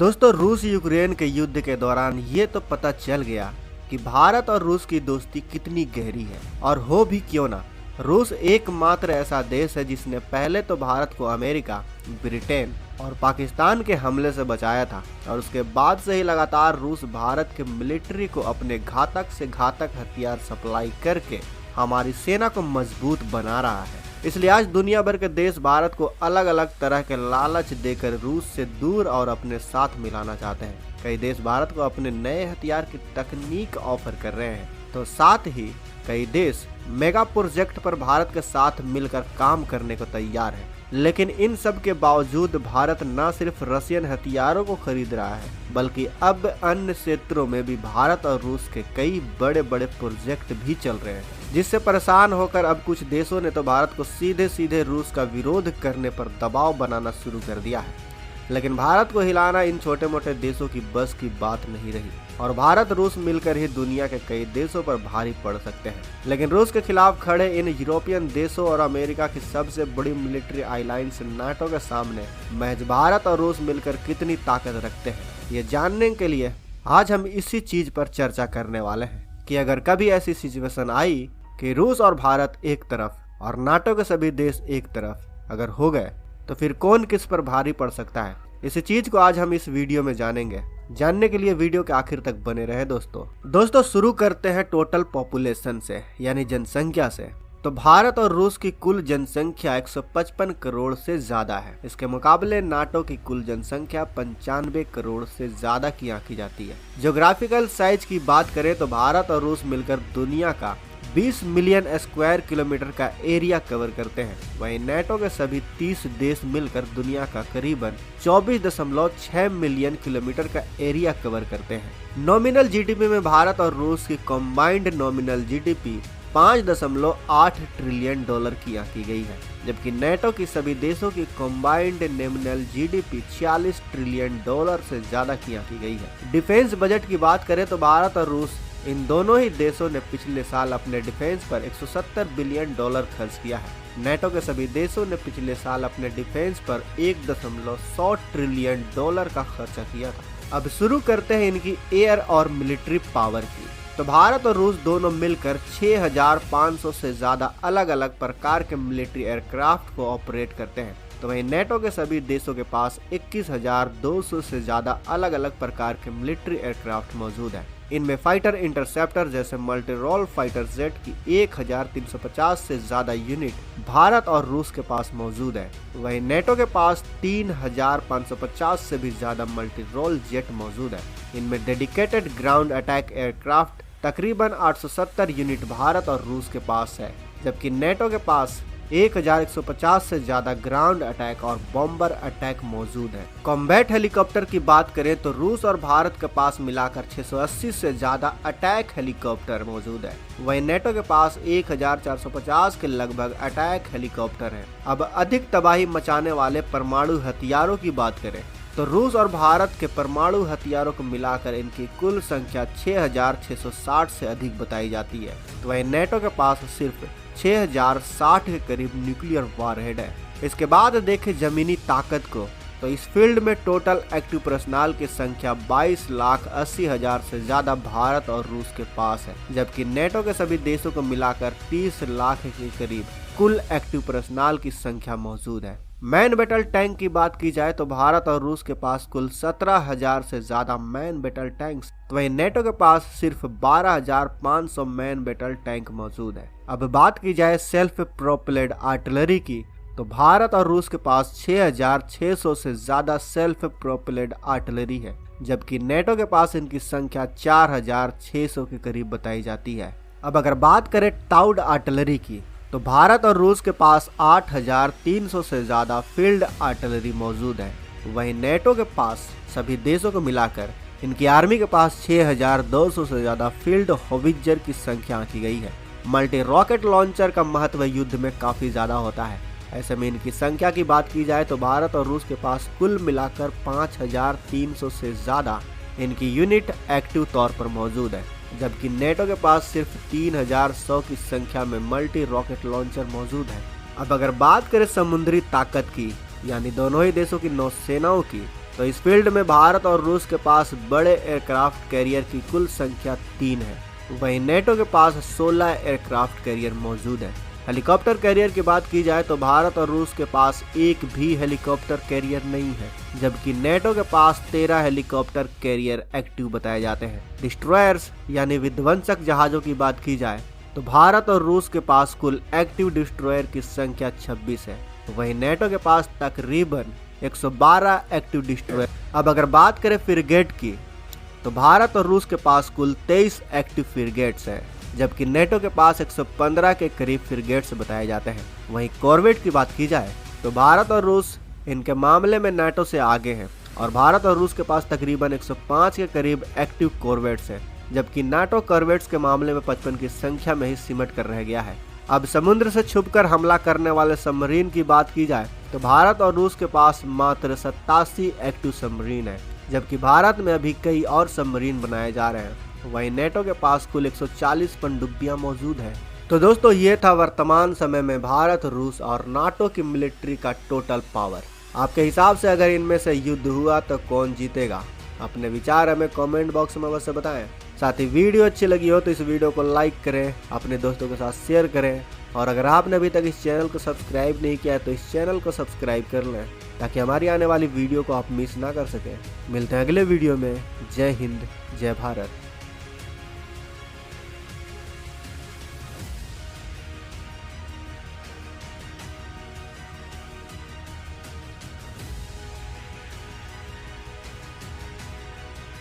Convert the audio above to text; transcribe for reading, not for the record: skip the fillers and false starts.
दोस्तों, रूस यूक्रेन के युद्ध के दौरान ये तो पता चल गया कि भारत और रूस की दोस्ती कितनी गहरी है। और हो भी क्यों ना, रूस एकमात्र ऐसा देश है जिसने पहले तो भारत को अमेरिका, ब्रिटेन और पाकिस्तान के हमले से बचाया था, और उसके बाद से ही लगातार रूस भारत के मिलिट्री को अपने घातक से घातक हथियार सप्लाई करके हमारी सेना को मजबूत बना रहा है। इसलिए आज दुनिया भर के देश भारत को अलग अलग तरह के लालच देकर रूस से दूर और अपने साथ मिलाना चाहते हैं। कई देश भारत को अपने नए हथियार की तकनीक ऑफर कर रहे हैं, तो साथ ही कई देश मेगा प्रोजेक्ट पर भारत के साथ मिलकर काम करने को तैयार है। लेकिन इन सब के बावजूद भारत न सिर्फ रशियन हथियारों को खरीद रहा है, बल्कि अब अन्य क्षेत्रों में भी भारत और रूस के कई बड़े बड़े प्रोजेक्ट भी चल रहे हैं, जिससे परेशान होकर अब कुछ देशों ने तो भारत को सीधे सीधे रूस का विरोध करने पर दबाव बनाना शुरू कर दिया है। लेकिन भारत को हिलाना इन छोटे मोटे देशों की बस की बात नहीं रही, और भारत रूस मिलकर ही दुनिया के कई देशों पर भारी पड़ सकते हैं। लेकिन रूस के खिलाफ खड़े इन यूरोपियन देशों और अमेरिका की सबसे बड़ी मिलिट्री अलायंस नाटो के सामने महज भारत और रूस मिलकर कितनी ताकत रखते हैं, ये जानने के लिए आज हम इसी चीज पर चर्चा करने वाले हैं कि अगर कभी ऐसी सिचुएशन आई कि रूस और भारत एक तरफ और नाटो के सभी देश एक तरफ अगर हो गए, तो फिर कौन किस पर भारी पड़ सकता है। इसी चीज को आज हम इस वीडियो में जानेंगे। जानने के लिए वीडियो के आखिर तक बने रहे। दोस्तों शुरू करते हैं टोटल पॉपुलेशन से, यानी जनसंख्या से। तो भारत और रूस की कुल जनसंख्या 155 करोड़ से ज्यादा है। इसके मुकाबले नाटो की कुल जनसंख्या 95 करोड़ से ज्यादा की आंकी जाती है। ज्योग्राफिकल साइज की बात करें तो भारत और रूस मिलकर दुनिया का 20 मिलियन स्क्वायर किलोमीटर का एरिया कवर करते हैं। वहीं नाटो के सभी 30 देश मिलकर दुनिया का करीबन 24.6 मिलियन किलोमीटर का एरिया कवर करते हैं। नॉमिनल जीडीपी में भारत और रूस की combined nominal GDP 5.8 trillion dollar की आंकी गई है, जबकि नाटो की सभी देशों की combined nominal GDP 46 trillion dollar से ज्यादा की आंकी गई है। डिफेंस बजट की बात करें तो भारत और रूस इन दोनों ही देशों ने पिछले साल अपने डिफेंस पर 170 बिलियन डॉलर खर्च किया है। नाटो के सभी देशों ने पिछले साल अपने डिफेंस पर 1.100 ट्रिलियन डॉलर का खर्चा किया था। अब शुरू करते हैं इनकी एयर और मिलिट्री पावर की। तो भारत और रूस दोनों मिलकर 6500 से ज्यादा अलग अलग प्रकार के मिलिट्री एयरक्राफ्ट को ऑपरेट करते हैं। तो वहीं नाटो के सभी देशों के पास 21,200 से ज्यादा अलग अलग प्रकार के मिलिट्री एयरक्राफ्ट मौजूद है। इनमें फाइटर इंटरसेप्टर जैसे मल्टी रोल फाइटर जेट की 1350 से ज्यादा यूनिट भारत और रूस के पास मौजूद है। वहीं नाटो के पास 3550 से भी ज्यादा मल्टी रोल जेट मौजूद है। इनमें डेडिकेटेड ग्राउंड अटैक एयरक्राफ्ट तकरीबन 870 यूनिट भारत और रूस के पास है, जबकि नाटो के पास 1150 से ज्यादा ग्राउंड अटैक और बॉम्बर अटैक मौजूद है। कॉम्बैट हेलीकॉप्टर की बात करें तो रूस और भारत के पास मिलाकर 680 से ज्यादा अटैक हेलीकॉप्टर मौजूद है। वहीं नाटो के पास 1450 के लगभग अटैक हेलीकॉप्टर है। अब अधिक तबाही मचाने वाले परमाणु हथियारों की बात करें तो रूस और भारत के परमाणु हथियारों को मिलाकर इनकी कुल संख्या 6660 से अधिक बताई जाती है। तो वहीं नाटो के पास सिर्फ 6060 के करीब न्यूक्लियर वॉरहेड है। इसके बाद देखें जमीनी ताकत को, तो इस फील्ड में टोटल एक्टिव पर्सनल की संख्या 22,80,000 से ज्यादा भारत और रूस के पास है, जबकि नाटो के सभी देशों को मिलाकर 30 लाख के करीब कुल एक्टिव पर्सनल की संख्या मौजूद है। मैन बैटल टैंक की बात की जाए तो भारत और रूस के पास कुल 17,000 से ज्यादा मैन बैटल टैंक्स, तो वहीं नाटो के पास सिर्फ 12,500 मैन बैटल टैंक मौजूद है। अब बात की जाए सेल्फ प्रोपेल्ड आर्टिलरी की, तो भारत और रूस के पास 6,600 से ज्यादा सेल्फ प्रोपेल्ड आर्टिलरी है, जबकि नाटो के पास इनकी संख्या 4,600 के करीब बताई जाती है। अब अगर बात करें टाउड आर्टिलरी की, तो भारत और रूस के पास 8,300 से ज्यादा फील्ड आर्टिलरी मौजूद है। वहीं नाटो के पास सभी देशों को मिलाकर इनकी आर्मी के पास 6,200 से ज्यादा फील्ड होविट्जर की संख्या आंकी गई है। मल्टी रॉकेट लॉन्चर का महत्व युद्ध में काफी ज्यादा होता है। ऐसे में इनकी संख्या की बात की जाए तो भारत और रूस के पास कुल मिलाकर 5,300 से ज्यादा इनकी यूनिट एक्टिव तौर पर मौजूद है, जबकि नाटो के पास सिर्फ 3,100 की संख्या में मल्टी रॉकेट लॉन्चर मौजूद है। अब अगर बात करें समुद्री ताकत की, यानी दोनों ही देशों की नौसेनाओं की, तो इस फील्ड में भारत और रूस के पास बड़े एयरक्राफ्ट कैरियर की कुल संख्या 3 है। वहीं नेटो के पास 16 एयरक्राफ्ट कैरियर मौजूद है। हेलीकॉप्टर कैरियर की बात की जाए तो भारत और रूस के पास एक भी हेलीकॉप्टर कैरियर नहीं है, जबकि नेटो के पास 13 हेलीकॉप्टर कैरियर एक्टिव बताए जाते हैं। डिस्ट्रॉयर्स यानी विध्वंसक जहाजों की बात की जाए तो भारत और रूस के पास कुल एक्टिव डिस्ट्रॉयर की संख्या 26 है। वहीं नेटो के पास तकरीबन 112 एक्टिव डिस्ट्रॉयर। अब अगर बात करें फ्रिगेट की तो भारत और रूस के पास कुल 23 एक्टिव फ्रिगेट्स हैं, जबकि नेटो के पास 115 के करीब फ्रिगेट्स बताए जाते हैं। वहीं कॉर्वेट की बात की जाए तो भारत और रूस इनके मामले में नेटो से आगे हैं और भारत और रूस के पास तकरीबन 105 के करीब एक्टिव कॉर्वेट्स हैं, जबकि नाटो कॉर्वेट्स के मामले में 55 की संख्या में ही सिमट कर रह गया है। अब समुद्र से छुपकर हमला करने वाले सबमरीन की बात की जाए तो भारत और रूस के पास मात्र 87 एक्टिव सबमरीन है, जबकि भारत में अभी कई और सबमरीन बनाए जा रहे हैं। वहीं नेटो के पास कुल 140 पनडुब्बियां मौजूद है। तो दोस्तों ये था वर्तमान समय में भारत, रूस और नाटो की मिलिट्री का टोटल पावर। आपके हिसाब से अगर इनमें से युद्ध हुआ तो कौन जीतेगा? अपने विचार हमें कमेंट बॉक्स में अवश्य बताएं। साथ ही वीडियो अच्छी लगी हो तो इस वीडियो को लाइक करें, अपने दोस्तों के साथ शेयर करें और अगर आपने अभी तक इस चैनल को सब्सक्राइब नहीं किया है तो इस चैनल को सब्सक्राइब कर लें ताकि हमारी आने वाली वीडियो को आप मिस ना कर सकें। मिलते हैं अगले वीडियो में। जय हिंद, जय भारत।